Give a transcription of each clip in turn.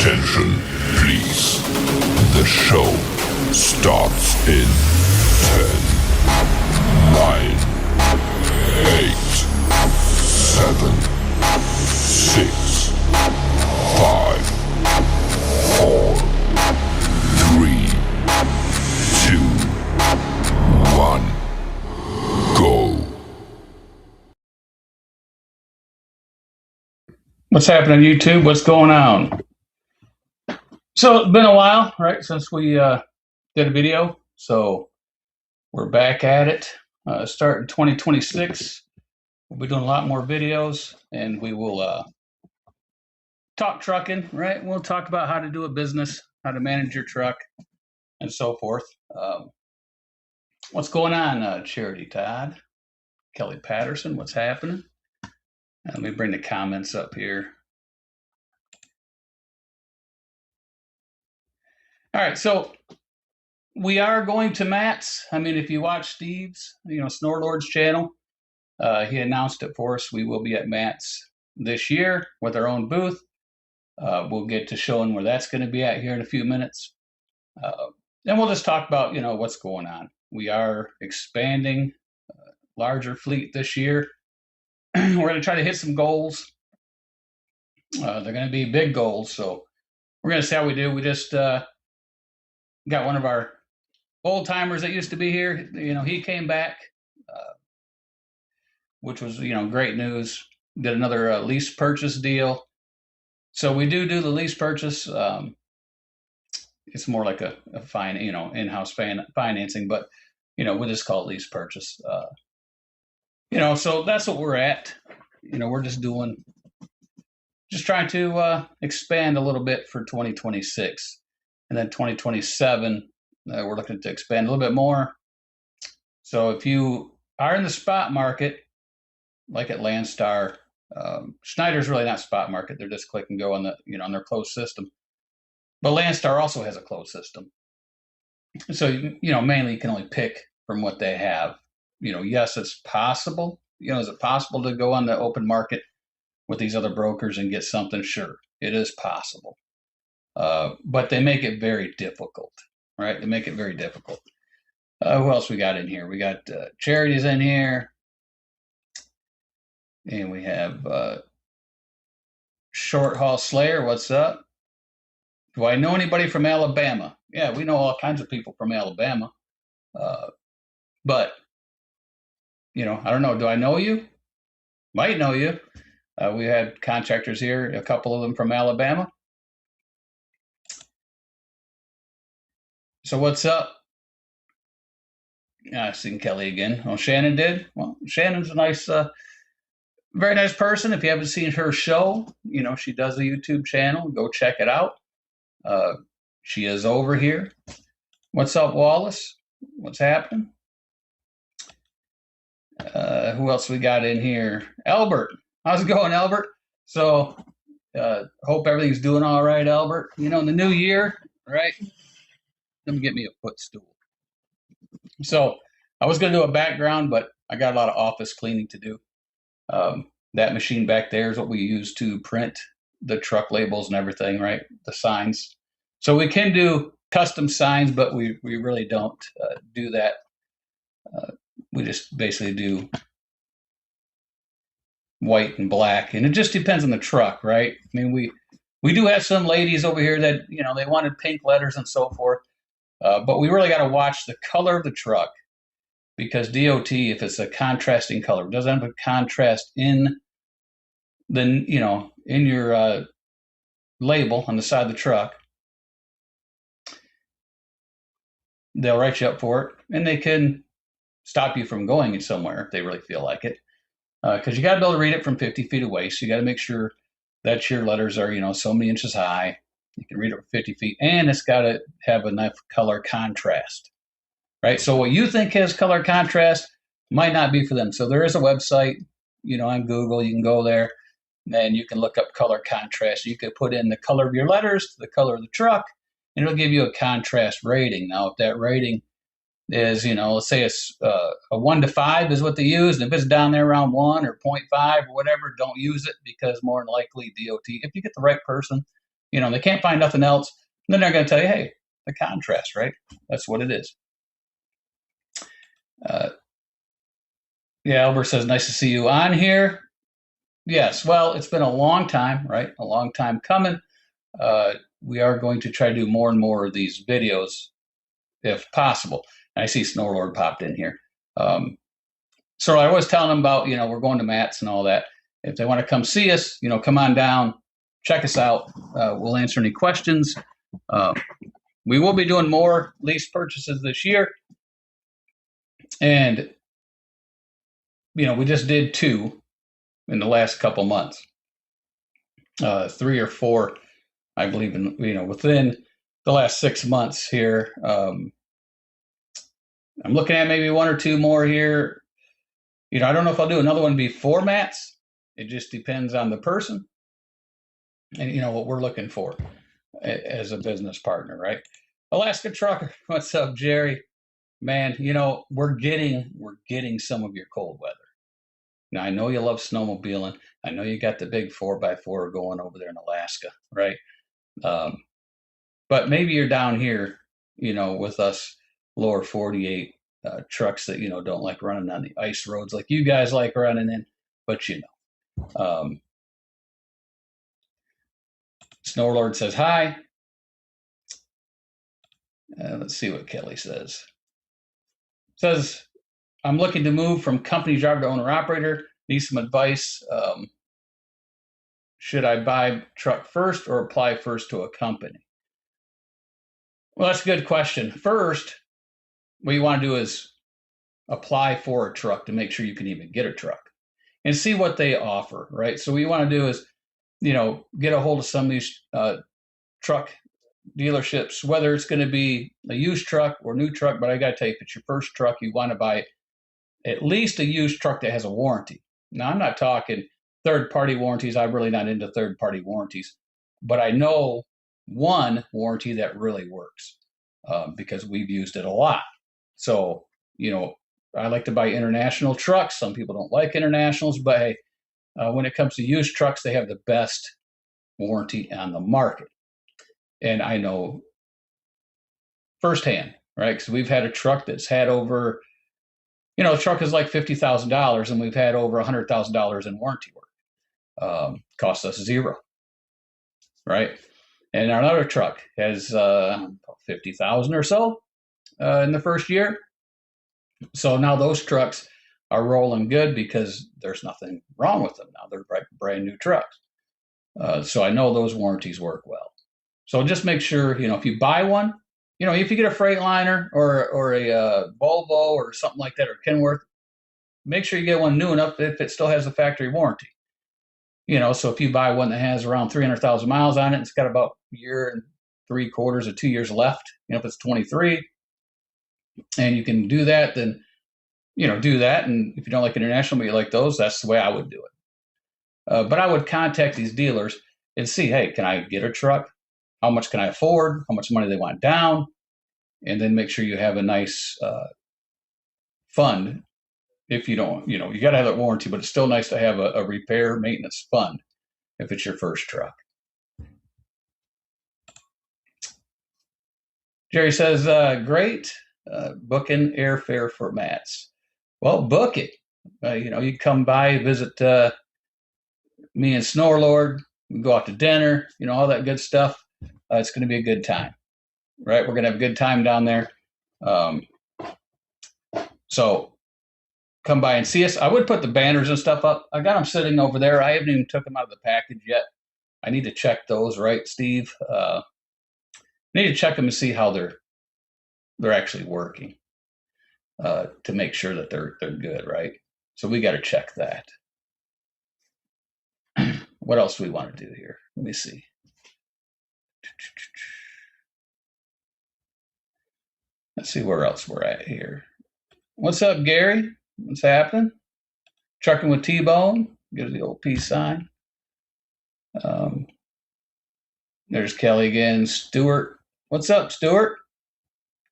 Attention, please. The show starts in 10, 9, 8, 7, 6, 5, 4, 3, 2, 1, go. What's happening, YouTube? What's going on? So it's been a while, right, since we did a video. So we're back at it. Starting 2026, we'll be doing a lot more videos, and we will talk trucking, right? We'll talk about how to do a business, how to manage your truck, and so forth. What's going on, Charity Todd? Kelly Patterson, what's happening? Let me bring the comments up here. All right, so we are going to Matt's. I mean, if you watch Steve's, Snorlord's channel, he announced it for us. We will be at Matt's this year with our own booth. We'll get to showing where that's going to be at here in a few minutes. And we'll just talk about, what's going on. We are expanding larger fleet this year. We're going to try to hit some goals. They're going to be big goals, so we're going to see how we do. We just got one of our old timers that used to be here. He came back, which was great news. Did another lease purchase deal. So we do the lease purchase. It's more like a fine, in-house financing, but we just call it lease purchase. So that's what we're at. We're just trying to expand a little bit for 2026. And then 2027, we're looking to expand a little bit more. So if you are in the spot market, like at Landstar, Schneider's really not spot market. They're just click and go on the, on their closed system. But Landstar also has a closed system. So, mainly you can only pick from what they have. Yes, it's possible. Is it possible to go on the open market with these other brokers and get something? Sure, it is possible. But they make it very difficult, right? They make it very difficult. Who else we got in here? We got Charities in here. And we have Short Haul Slayer. What's up? Do I know anybody from Alabama? Yeah, we know all kinds of people from Alabama. But, I don't know. Do I know you? Might know you. We had contractors here, a couple of them from Alabama. So what's up? I've seen Kelly again. Oh, Shannon did? Well, Shannon's a nice, very nice person. If you haven't seen her show, she does a YouTube channel. Go check it out. She is over here. What's up, Wallace? What's happening? Who else we got in here? Albert. How's it going, Albert? So, hope everything's doing all right, Albert. In the new year, right? Let me get me a footstool. So, I was going to do a background, but I got a lot of office cleaning to do. That machine back there is what we use to print the truck labels and everything, right? The signs. So we can do custom signs, but we really don't do that. We just basically do white and black, and it just depends on the truck, right? I mean, we do have some ladies over here that they wanted pink letters and so forth, but we really got to watch the color of the truck, because DOT, if it's a contrasting color, it doesn't have a contrast in the in your label on the side of the truck, they'll write you up for it, and they can stop you from going somewhere if they really feel like it. Because you got to be able to read it from 50 feet away. So you got to make sure that your letters are, so many inches high. You can read it from 50 feet, and it's got to have enough color contrast, right? So what you think has color contrast might not be for them. So there is a website, on Google. You can go there, and you can look up color contrast. You could put in the color of your letters to the color of the truck, and it'll give you a contrast rating. Now, if that rating is, let's say it's a 1 to 5 is what they use. And if it's down there around 1 or 0.5 or whatever, don't use it, because more than likely DOT, if you get the right person, they can't find nothing else. And then they're going to tell you, hey, the contrast, right? That's what it is. Yeah, Albert says, nice to see you on here. Yes, well, it's been a long time, right? A long time coming. We are going to try to do more and more of these videos if possible. And I see Snowlord popped in here. So I was telling them about, we're going to Matt's and all that. If they want to come see us, come on down, check us out. We'll answer any questions. We will be doing more lease purchases this year. And, we just did 2 in the last couple months. 3 or 4, I believe, within the last 6 months here. I'm looking at maybe 1 or 2 more here. I don't know if I'll do another one before Matt's. It just depends on the person and, what we're looking for as a business partner, right? Alaska Trucker, what's up, Jerry? Man, we're getting some of your cold weather. Now, I know you love snowmobiling. I know you got the big 4x4 going over there in Alaska, right? But maybe you're down here, with us lower 48 trucks that, don't like running on the ice roads like you guys like running in, but Snowlord says hi. Let's see what Kelly says. Says, I'm looking to move from company driver to owner operator. Need some advice. Should I buy truck first or apply first to a company? Well, that's a good question. First, what you want to do is apply for a truck to make sure you can even get a truck and see what they offer, right? So what you want to do is, get a hold of some of these truck dealerships, whether it's going to be a used truck or new truck. But I got to tell you, if it's your first truck, you want to buy at least a used truck that has a warranty. Now, I'm not talking third-party warranties. I'm really not into third-party warranties. But I know one warranty that really works because we've used it a lot. So, I like to buy international trucks. Some people don't like internationals, but hey, when it comes to used trucks, they have the best warranty on the market. And I know firsthand, right? Because we've had a truck that's had over, the truck is like $50,000 and we've had over $100,000 in warranty work. Cost us $0, right? And our other truck has $50,000 or so in the first year. So now those trucks are rolling good because there's nothing wrong with them now. They're brand new trucks. So I know those warranties work well. So just make sure, if you buy one, if you get a Freightliner or a Volvo or something like that, or Kenworth, make sure you get one new enough if it still has the factory warranty. So if you buy one that has around 300,000 miles on it, it's got about 1.75 years or 2 years left. If it's 23 and you can do that, then, do that. And if you don't like international, but you like those, that's the way I would do it. But I would contact these dealers and see, hey, can I get a truck? How much can I afford? How much money they want down? And then make sure you have a nice fund. If you don't, you got to have that warranty, but it's still nice to have a repair maintenance fund if it's your first truck. Jerry says, great, booking airfare for Matt's. Well, book it. You come by, visit me and Snowlord. We go out to dinner, all that good stuff. It's going to be a good time, right? We're going to have a good time down there. So come by and see us. I would put the banners and stuff up. I got them sitting over there. I haven't even took them out of the package yet. I need to check those, right, Steve? I need to check them and see how they're actually working to make sure that they're good, right? So we got to check that. What else do we want to do here? Let me see. Let's see where else we're at here. What's up, Gary? What's happening? Trucking with T-Bone. Gives the old peace sign. There's Kelly again. Stuart. What's up, Stuart?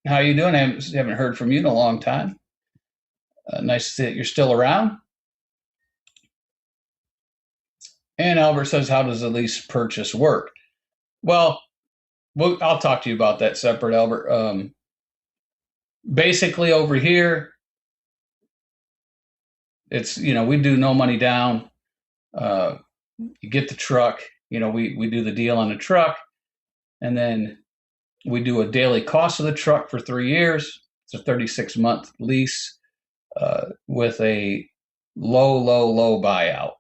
How you doing? I haven't heard from you in a long time. Nice to see that you're still around. And Albert says, how does the lease purchase work? Well, I'll talk to you about that separate, Albert. Basically, over here, it's we do no money down. You get the truck. We do the deal on the truck, and then we do a daily cost of the truck for 3 years. It's a 36-month lease with a low buyout,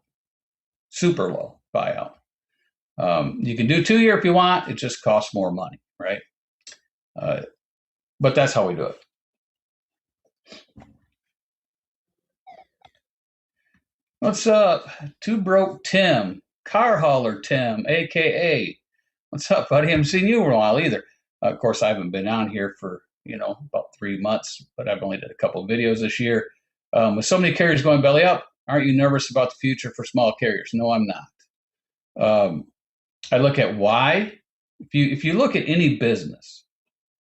super low buyout. You can do 2-year if you want. It just costs more money, right? But that's how we do it. What's up? Two Broke Tim, Car Hauler Tim, aka. What's up, buddy? I haven't seen you in a while either. Of course, I haven't been on here for about 3 months, but I've only did a couple of videos this year. With so many carriers going belly up, aren't you nervous about the future for small carriers? No, I'm not. I look at why. If you look at any business,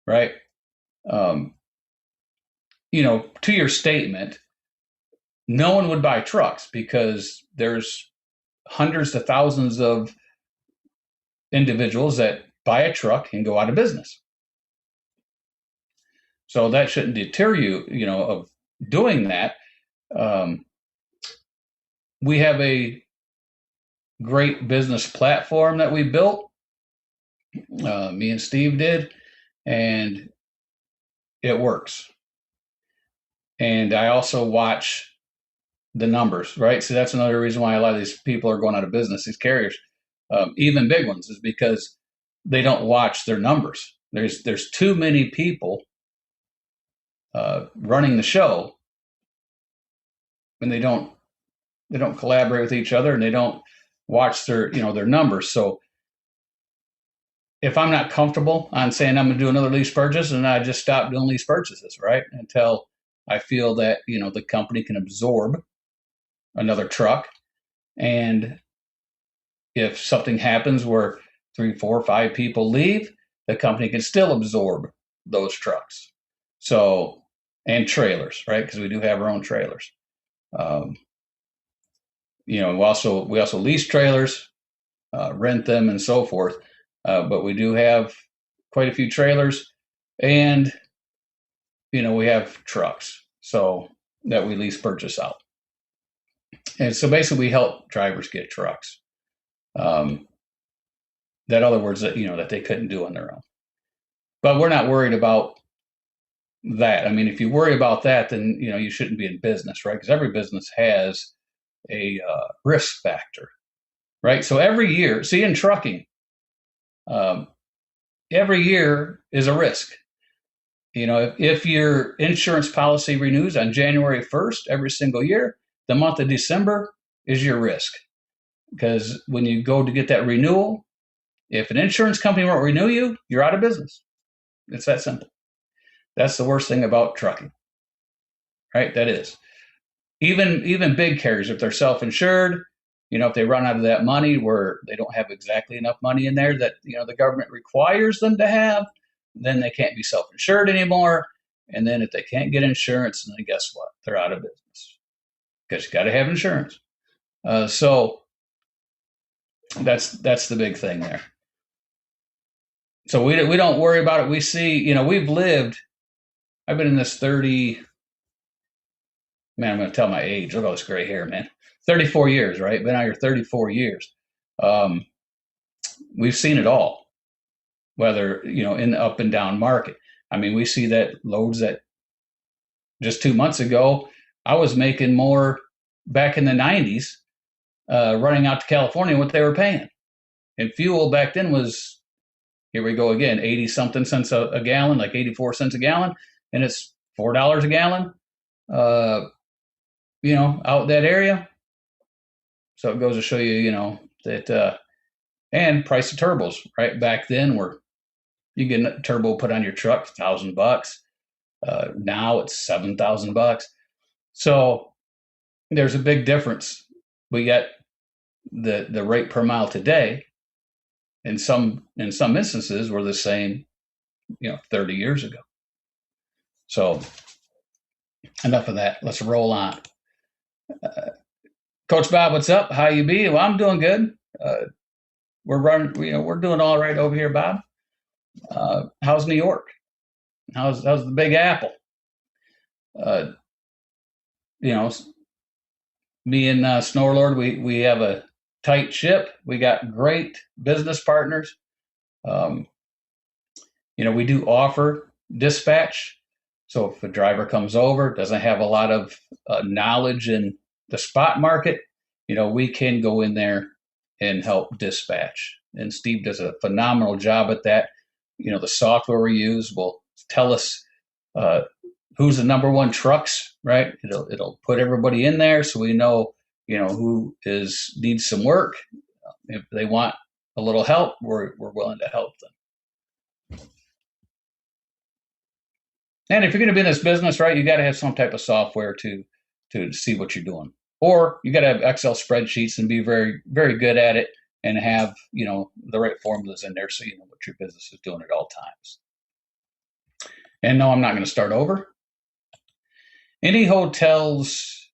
right? To your statement, no one would buy trucks because there's hundreds to thousands of individuals that buy a truck and go out of business. So that shouldn't deter you, of doing that. We have a great business platform that we built. Me and Steve did, and it works. And I also watch the numbers, right? So that's another reason why a lot of these people are going out of business, these carriers, even big ones, is because they don't watch their numbers. There's too many people running the show, and they don't collaborate with each other, and they don't watch their numbers. So if I'm not comfortable on saying I'm going to do another lease purchase, and I just stop doing lease purchases, right, until I feel that the company can absorb another truck. And if something happens where 3, 4, 5 people leave, the company can still absorb those trucks. So, and trailers, right? Because we do have our own trailers. We also lease trailers, rent them, and so forth. But we do have quite a few trailers, and we have trucks, so that we lease purchase out. And so basically, we help drivers get trucks. That other words that that they couldn't do on their own. But we're not worried about that. I mean, if you worry about that, then you shouldn't be in business, right? Because every business has a risk factor, right? So every year, see, in trucking, every year is a risk. If your insurance policy renews on January 1st every single year, the month of December is your risk. Because when you go to get that renewal, if an insurance company won't renew you, you're out of business. It's that simple. That's the worst thing about trucking, right? That is. Even big carriers, if they're self-insured, if they run out of that money where they don't have exactly enough money in there that the government requires them to have, then they can't be self-insured anymore. And then if they can't get insurance, then guess what? They're out of business because you got to have insurance. So that's the big thing there. So we don't worry about it. We see, we've lived. I've been in this 30. Man, I'm going to tell my age. Look at all this gray hair, man. 34 years, right? Been out here 34 years. We've seen it all, whether, in the up and down market. I mean, we see that loads that just 2 months ago, I was making more back in the 90s running out to California what they were paying. And fuel back then was, here we go again, 80 something cents a gallon, like 84 cents a gallon. And it's $4 a gallon, out that area. So it goes to show you, that, and price of turbos, right? Back then, where you get a turbo put on your truck, $1,000. Now it's $7,000. So there's a big difference. We get the rate per mile today. In some instances, were the same, 30 years ago. So enough of that. Let's roll on. Coach Bob, what's up? How you be? Well, I'm doing good. we're doing all right over here, Bob. How's New York? How's the Big Apple? Uh, you know, me and Snorlord, we have a tight ship. We got great business partners. Um, we do offer dispatch. So if a driver comes over, doesn't have a lot of knowledge in the spot market, we can go in there and help dispatch. And Steve does a phenomenal job at that. The software we use will tell us who's the number one trucks, right? It'll put everybody in there so we know, who needs some work. If they want a little help, we're willing to help them. And if you're going to be in this business, right, you got to have some type of software to see what you're doing. Or you got to have Excel spreadsheets and be very, very good at it and have, the right formulas in there so you know what your business is doing at all times. And no, I'm not going to start over. Any hotels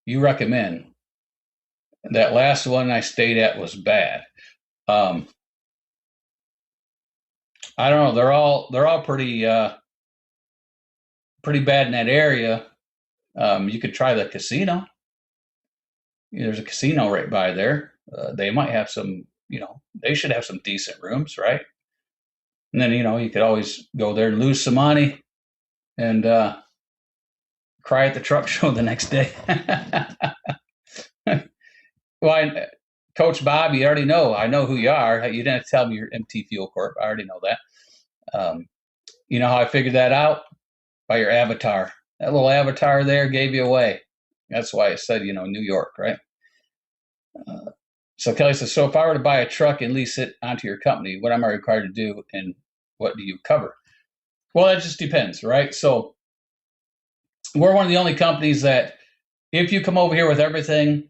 you recommend? That last one I stayed at was bad. I don't know. They're all pretty bad in that area. You could try the casino. There's a casino right by there. They might have some. They should have some decent rooms, right? And then you could always go there and lose some money, and cry at the truck show the next day. Well, Coach Bob, you already know. I know who you are. You didn't tell me you're MT Fuel Corp. I already know that. You know how I figured that out? By your avatar. That little avatar there gave you away. That's why I said, New York, right? So Kelly says, so if I were to buy a truck and lease it onto your company, what am I required to do and what do you cover? Well, that just depends, right? So we're one of the only companies that if you come over here with everything,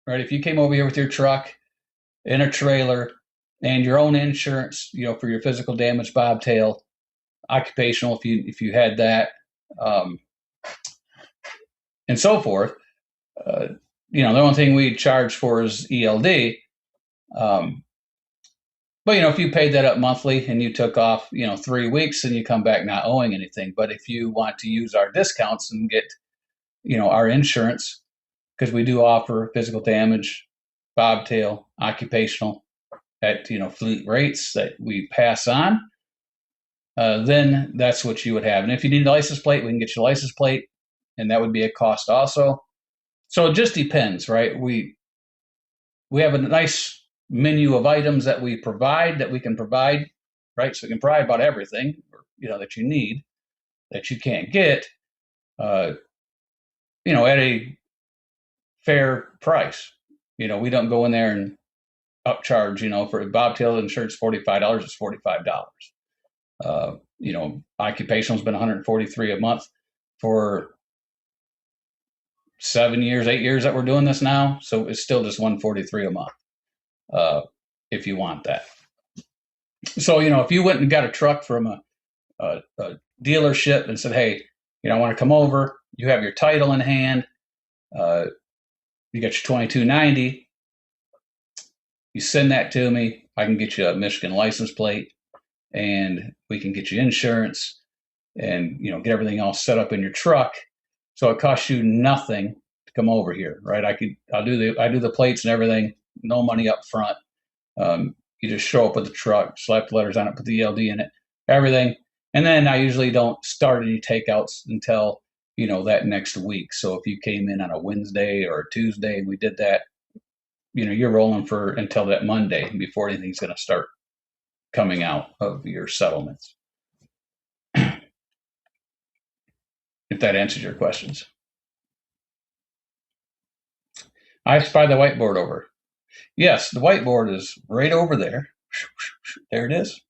right? If you came over here with your truck in a trailer and your own insurance, for your physical damage, bobtail, occupational, if you had that, and so forth, the only thing we charge for is ELD. But if you paid that up monthly and you took off, 3 weeks and you come back not owing anything. But if you want to use our discounts and get, our insurance, because we do offer physical damage, bobtail, occupational at, fleet rates that we pass on, then that's what you would have. And if you need a license plate, we can get you a license plate, and that would be a cost also. So it just depends, right? We have a nice menu of items that we can provide, right? So we can provide about everything, that you need, that you can't get, at a fair price. We don't go in there and upcharge, for bobtail insurance, $45, it's $45. Occupational's been $143 a month for 8 years that we're doing this now. So it's still just $143 a month. If you want that. So, if you went and got a truck from a dealership and said, hey, I want to come over, you have your title in hand, you got your 2290, you send that to me, I can get you a Michigan license plate and we can get you insurance and, get everything all set up in your truck. So it costs you nothing to come over here, right? I do the plates and everything, no money up front. You just show up with the truck, slap the letters on it, put the ELD in it, everything. And then I usually don't start any takeouts until, that next week. So if you came in on a Wednesday or a Tuesday and we did that, you're rolling until that Monday before anything's going to start coming out of your settlements. If that answers your questions. I spy the whiteboard over. Yes, the whiteboard is right over there. There it is.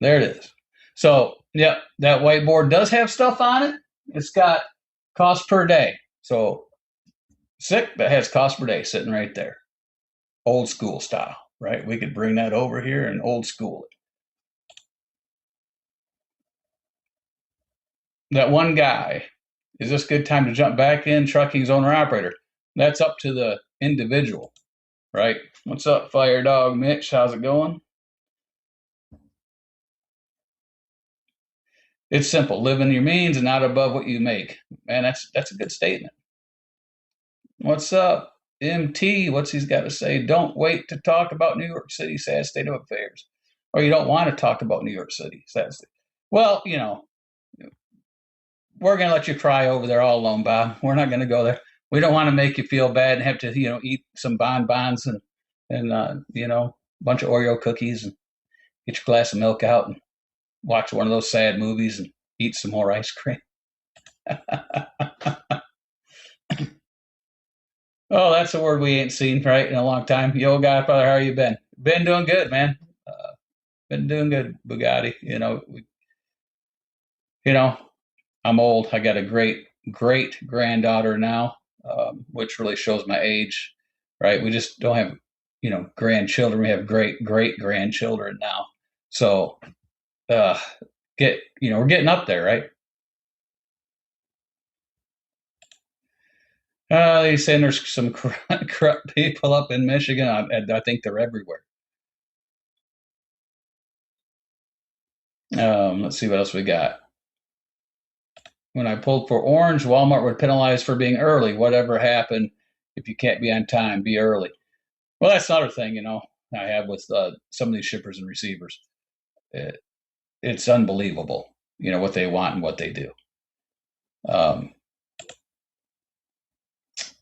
There it is. So, yeah, that whiteboard does have stuff on it. It's got cost per day. So, sick, that has cost per day sitting right there. Old school style, right? We could bring that over here and old school it. That one guy, is this a good time to jump back in? Trucking's owner operator. That's up to the individual. right? What's up, Fire Dog Mitch? How's it going? It's simple. Live in your means and not above what you make. Man, that's a good statement. What's up, MT? What's he's got to say? Don't wait to talk about New York City, sad state of affairs. Or you don't want to talk about New York City, sad state. Well, we're going to let you cry over there all alone, Bob. We're not going to go there. We don't want to make you feel bad and have to, eat some bonbons and a bunch of Oreo cookies and get your glass of milk out and watch one of those sad movies and eat some more ice cream. Oh, that's a word we ain't seen right in a long time. Yo, Godfather, how you been? Been doing good, man. Been doing good, Bugatti. I'm old. I got a great granddaughter now, which really shows my age, right? We just don't have, grandchildren. We have great grandchildren now. So, we're getting up there, right? They saying there's some corrupt people up in Michigan. I think they're everywhere. Let's see what else we got. When I pulled for orange, Walmart would penalize for being early. Whatever happened, if you can't be on time, be early. Well, that's another thing, I have with some of these shippers and receivers. It's unbelievable, what they want and what they do.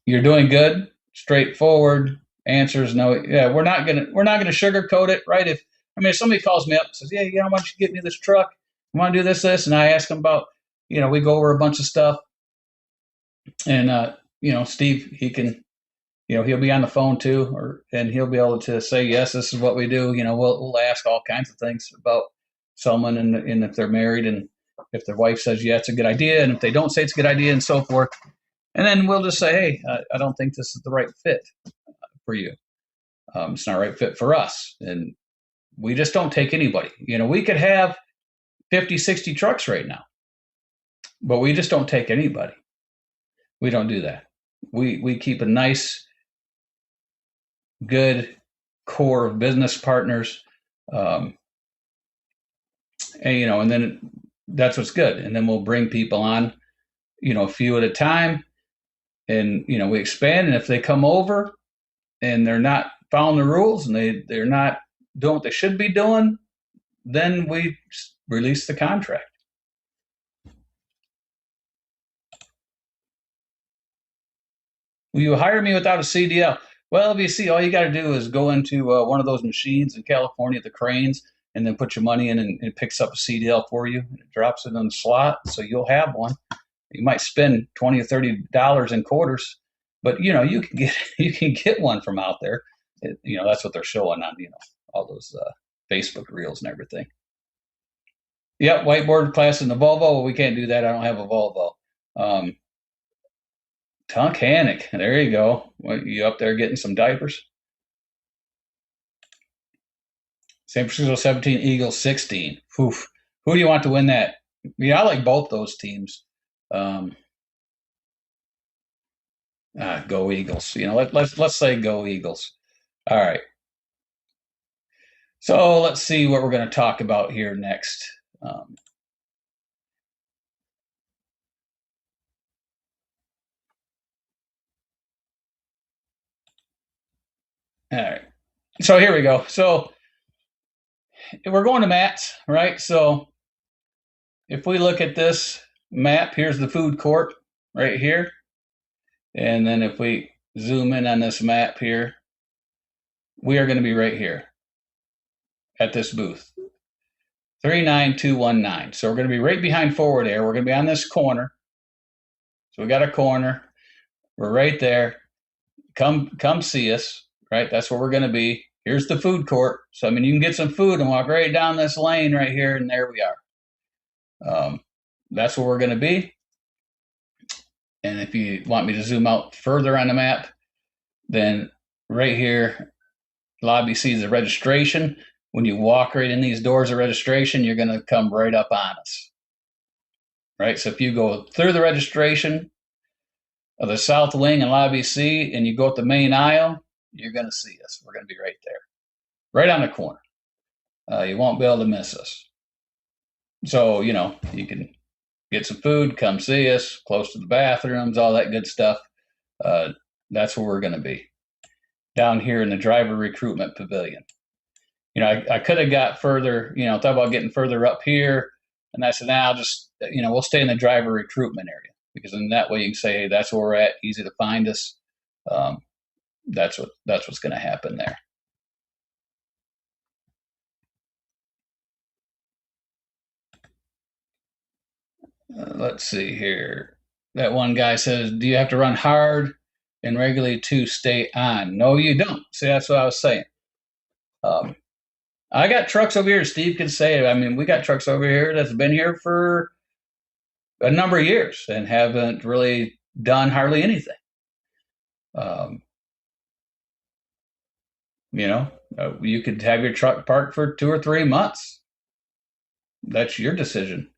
You're doing good, straightforward answers. No, yeah, we're not gonna sugarcoat it, right? If somebody calls me up and says, yeah, why don't you get me this truck? I want to do this, and I ask them about, we go over a bunch of stuff, and Steve, he can, he'll be on the phone too, and he'll be able to say, yes, this is what we do. We'll ask all kinds of things about someone, and if they're married, and if their wife says, yeah, it's a good idea, and if they don't say it's a good idea, and so forth. And then we'll just say, hey, I don't think this is the right fit for you. It's not the right fit for us. And we just don't take anybody. We could have 50, 60 trucks right now, but we just don't take anybody. We don't do that. We keep a nice, good core of business partners. And then that's what's good. And then we'll bring people on, a few at a time. And, we expand. And if they come over and they're not following the rules and they're not doing what they should be doing, then we release the contract. Will you hire me without a CDL? Well, if you see, all you got to do is go into one of those machines in California, the cranes, and then put your money in, and it picks up a CDL for you. And it drops it in the slot, so you'll have one. You might spend $20 or $30 in quarters, but you can get one from out there. That's what they're showing on all those Facebook reels and everything. Yep, whiteboard class in the Volvo. Well, we can't do that. I don't have a Volvo. Tunkhannock, there you go. What, you up there getting some diapers? San Francisco 17, Eagles 16. Oof. Who do you want to win that? I like both those teams. Go Eagles. Let's say go Eagles. All right. So let's see what we're going to talk about here next. All right. So here we go. So we're going to mats, right? So if we look at this map, here's the food court right here. And then if we zoom in on this map here, we are going to be right here at this booth, 39219. So we're going to be right behind Forward Air. We're going to be on this corner. So we got a corner. We're right there. Come see us, right? That's where we're going to be. Here's the food court. So, you can get some food and walk right down this lane right here, and there we are. That's where we're going to be. And if you want me to zoom out further on the map, then right here, lobby C is the registration. When you walk right in these doors of registration, you're going to come right up on us. Right? So if you go through the registration of the south wing and lobby C and you go up the main aisle, you're going to see us. We're going to be right there, right on the corner. You won't be able to miss us. So, you can get some food, come see us, close to the bathrooms, all that good stuff. That's where we're going to be, down here in the driver recruitment pavilion. I could have got further, thought about getting further up here. And I said, I'll just, we'll stay in the driver recruitment area, because in that way you can say, hey, that's where we're at, easy to find us. That's what's going to happen there. Let's see here. That one guy says, do you have to run hard and regularly to stay on? No, you don't. See, that's what I was saying. I got trucks over here. Steve can say it. I mean, we got trucks over here that's been here for a number of years and haven't really done hardly anything. You could have your truck parked for 2 or 3 months. That's your decision.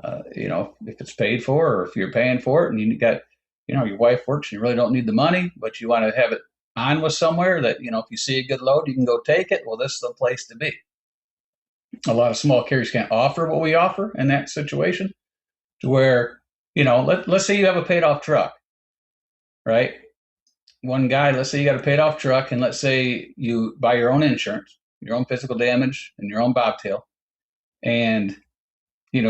If it's paid for, or if you're paying for it, and you got, your wife works and you really don't need the money, but you want to have it on with somewhere that, if you see a good load, you can go take it. Well, this is the place to be. A lot of small carriers can't offer what we offer in that situation, to where, let's say you have a paid off truck, right? One guy, let's say you got a paid off truck, and let's say you buy your own insurance, your own physical damage, and your own bobtail, and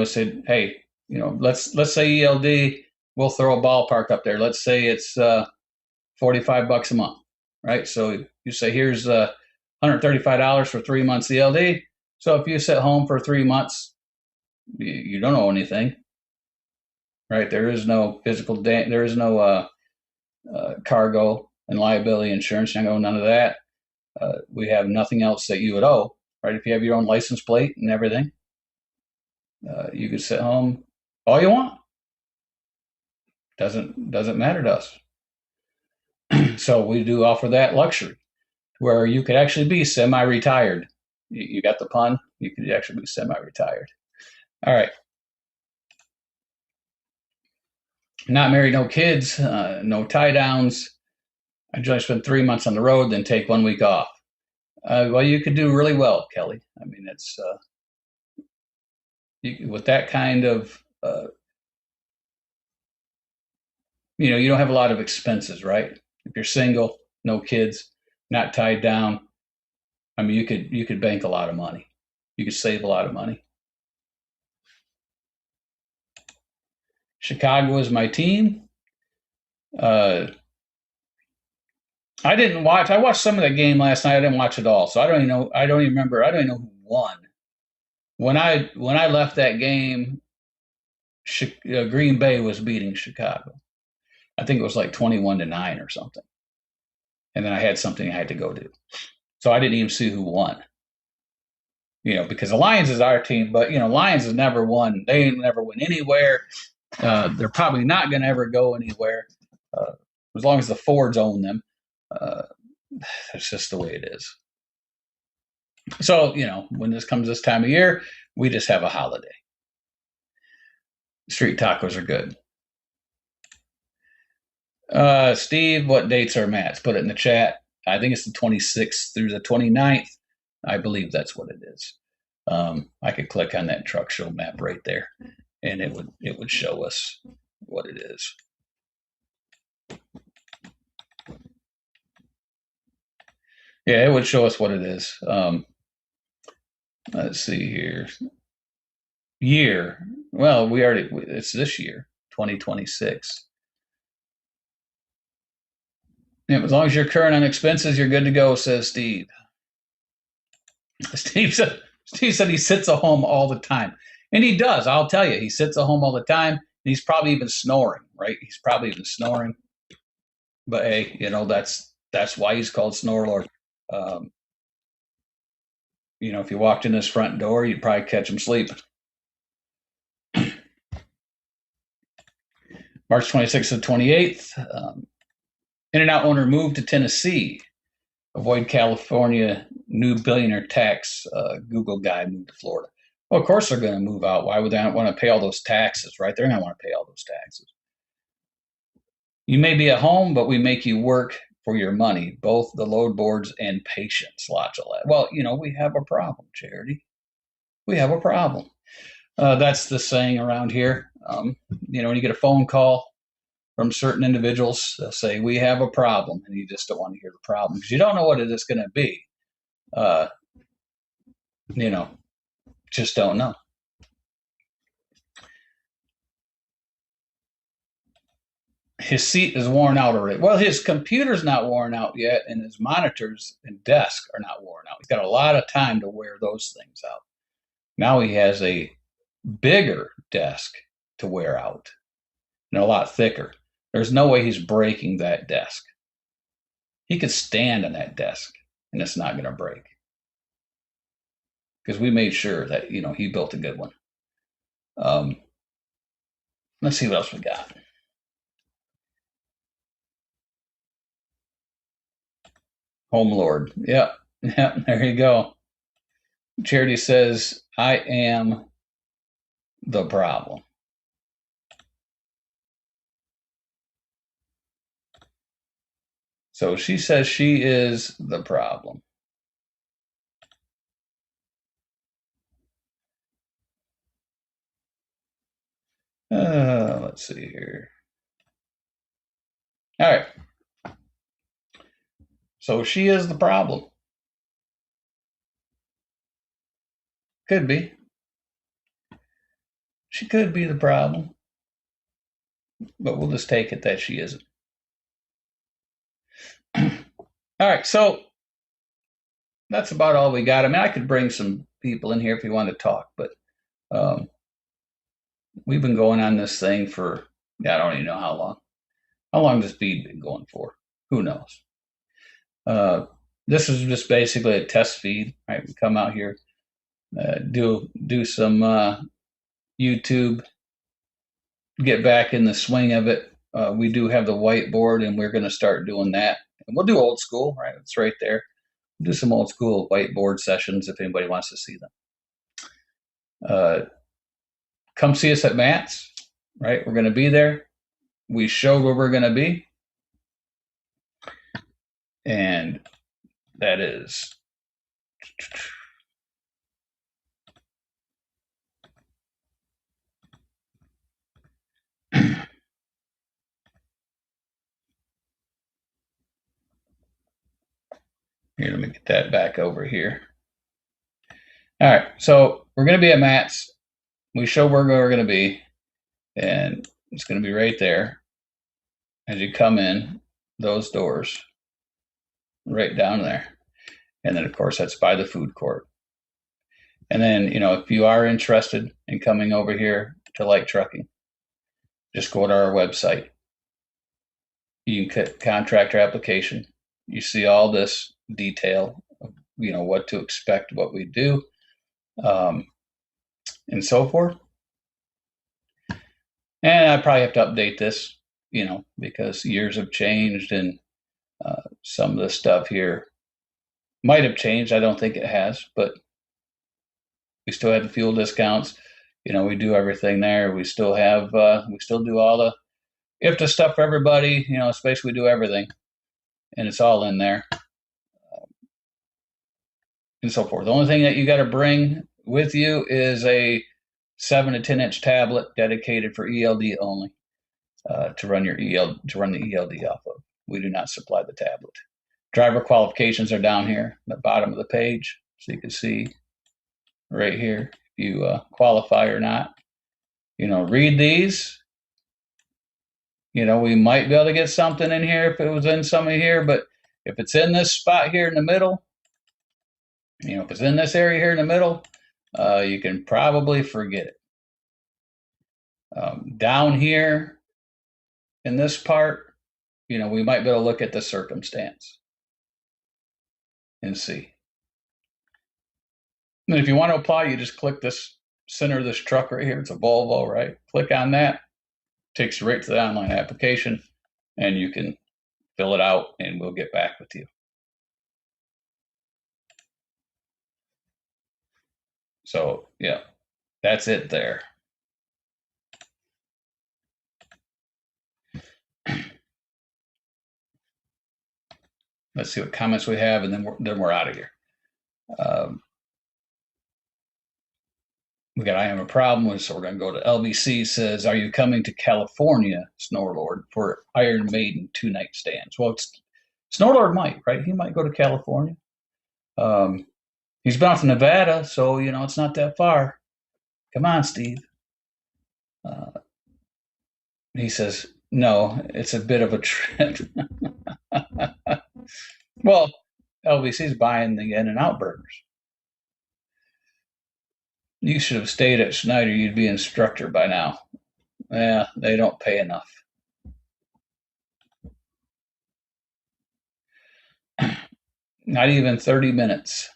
said, hey, let's say ELD, we'll throw a ballpark up there. Let's say it's $45 a month, right? So you say, here's $135 for 3 months ELD. So if you sit home for 3 months, you don't owe anything, right? There is no physical there is no cargo and liability insurance. You don't owe none of that. We have nothing else that you would owe, right? If you have your own license plate and everything, you could sit home all you want. Doesn't matter to us. So we do offer that luxury, where you could actually be semi-retired. You got the pun? You could actually be semi-retired. All right. Not married, no kids, no tie downs. I just spend 3 months on the road, then take 1 week off. Well, you could do really well, Kelly. I mean, it's with that kind of, you don't have a lot of expenses, right? If you're single, no kids, not tied down, I mean, you could bank a lot of money. You could save a lot of money. Chicago is my team. I didn't watch. I watched some of the game last night. I didn't watch it all, so I don't even know. I don't even remember. I don't even know who won. When I left that game, Green Bay was beating Chicago. I think it was like 21-9 or something. And then I had something I had to go do, so I didn't even see who won. Because the Lions is our team, but Lions has never won. They ain't never win anywhere. They're probably not going to ever go anywhere, as long as the Fords own them. That's just the way it is. So, when this comes this time of year, we just have a holiday. Street tacos are good. Steve, what dates are Matt's? Put it in the chat. I think it's the 26th through the 29th. I believe that's what it is. I could click on that truck show map right there, and it would show us what it is. Yeah, it would show us what it is. Let's see here. Year. Well, it's this year, 2026. Yeah, as long as you're current on expenses, you're good to go, says Steve. Steve said he sits at home all the time. And he does, I'll tell you. He sits at home all the time. And he's probably even snoring, right? He's probably even snoring. But hey, that's why he's called Snore Lord. If you walked in his front door, you'd probably catch him sleeping. March 26th and 28th, In-N-Out owner moved to Tennessee. Avoid California new billionaire tax. Google guy moved to Florida. Well, of course they're going to move out. Why would they not want to pay all those taxes, right? They're going to want to pay all those taxes. You may be at home, but we make you work for your money, both the load boards and patience. Lots of that. Well, we have a problem, Charity. We have a problem. That's the saying around here. When you get a phone call from certain individuals, they'll say, "We have a problem," and you just don't want to hear the problem because you don't know what it is going to be. Just don't know. His seat is worn out already. Well, his computer's not worn out yet, and his monitors and desk are not worn out. He's got a lot of time to wear those things out. Now he has a bigger desk to wear out and a lot thicker. There's no way he's breaking that desk. He could stand on that desk and it's not going to break because we made sure that, he built a good one. Let's see what else we got. Home Lord. Yep. There you go. Charity says, I am the problem. So she says she is the problem. Let's see here. All right. So she is the problem. Could be. She could be the problem. But we'll just take it that she isn't. All right. So that's about all we got. I mean, I could bring some people in here if you want to talk, but we've been going on this thing for, I don't even know how long. How long has this feed been going for? Who knows? This is just basically a test feed, right? We come out here, do some YouTube, get back in the swing of it. We do have the whiteboard, and we're going to start doing that. And we'll do old school, right? It's right there. We'll do some old school whiteboard sessions if anybody wants to see them. Come see us at Matt's, right? We're going to be there. We show where we're going to be. And that is here, let me get that back over here. All right, so we're going to be at Matt's. We show where we're going to be, and it's going to be right there as you come in those doors, right down there. And then, of course, that's by the food court. And then, if you are interested in coming over here to Light Trucking, just go to our website. You can click contractor application. You see all this detail of, what to expect, what we do, and so forth. And I probably have to update this, because years have changed and some of the stuff here might have changed. I don't think it has, but we still have the fuel discounts. We do everything there. We still have, we still do all the IFTA stuff for everybody. Space we do everything, and it's all in there, and so forth. The only thing that you got to bring with you is a 7 to 10 inch tablet dedicated for ELD only, to run the ELD off of. We do not supply the tablet. Driver qualifications are down here at the bottom of the page, so you can see right here if you qualify or not. Read these. We might be able to get something in here if it was in some of here, but if it's in this spot here in the middle, if it's in this area here in the middle, you can probably forget it. Down here in this part, we might be able to look at the circumstance and see. And if you want to apply, you just click this center of this truck right here. It's a Volvo, right? Click on that. Takes you right to the online application, and you can fill it out, and we'll get back with you. So, yeah, that's it there. Let's see what comments we have, and then we're out of here. We got I Am a Problem with, so we're going to go to LBC. Says, are you coming to California, Snorlord, for Iron Maiden 2-night stands? Well, Snorlord might, right? He might go to California. He's been from Nevada, so, it's not that far. Come on, Steve. He says, no, it's a bit of a trip. Well, LBC's buying the In-N-Out burgers. You should have stayed at Schneider. You'd be instructor by now. Yeah, they don't pay enough. Not even 30 minutes.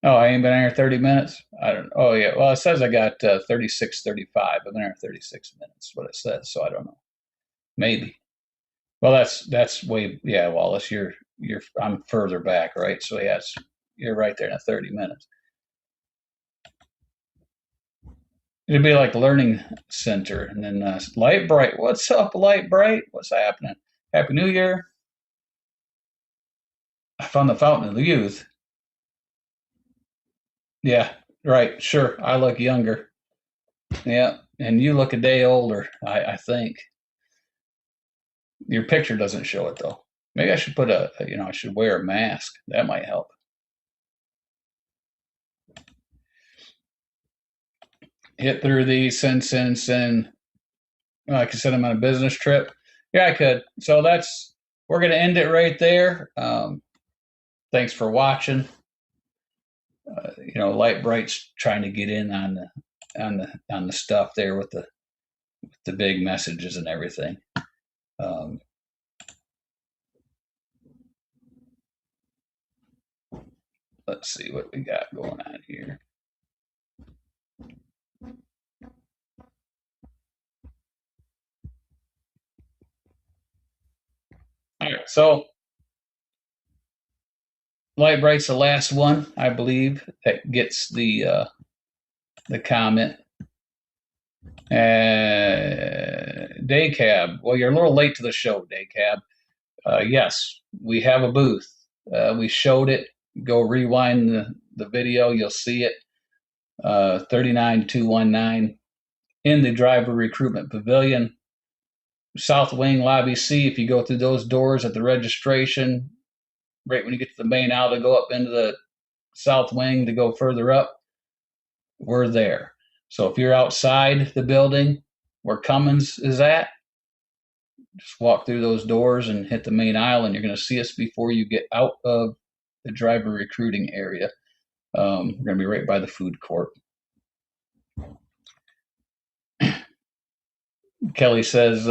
Oh, I ain't been here 30 minutes? I don't know. Oh, yeah. Well, it says I got 36, 35. I've been here 36 minutes, what it says, so I don't know. Maybe. Well, that's way, yeah, Wallace, I'm further back, right? So, yes, you're right there in 30 minutes. It'd be like Learning Center. And then Light Bright. What's up, Light Bright? What's happening? Happy New Year. I found the Fountain of the Youth. Yeah, right. Sure. I look younger. Yeah. And you look a day older, I think. Your picture doesn't show it, though. Maybe I should I should wear a mask. That might help. Hit through these, send. I could send them on a business trip. Yeah, I could. So we're going to end it right there. Thanks for watching. Light Bright's trying to get in on the stuff there with the big messages and everything. Let's see what we got going on here. All right, so Light Bright's the last one, I believe, that gets the comment. Day Cab. Well, you're a little late to the show, Day Cab. Yes, we have a booth. We showed it. Go rewind the video. You'll see it. 39219 in the driver recruitment pavilion. South Wing, Lobby C. If you go through those doors at the registration, right when you get to the main aisle to go up into the South Wing to go further up, we're there. So if you're outside the building where Cummins is at, just walk through those doors and hit the main aisle, and you're going to see us before you get out of the driver recruiting area. We're going to be right by the food court. Kelly says,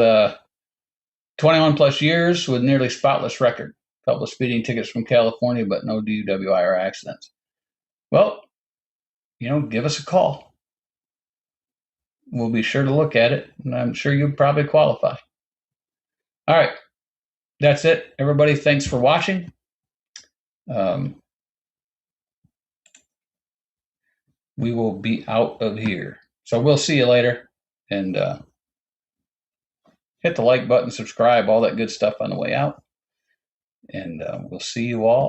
21 plus years with nearly spotless record. Couple of speeding tickets from California, but no DUWI or accidents. Well, give us a call. We'll be sure to look at it, and I'm sure you'll probably qualify. All right. That's it. Everybody, thanks for watching. We will be out of here. So we'll see you later. And hit the like button, subscribe, all that good stuff on the way out. And we'll see you all.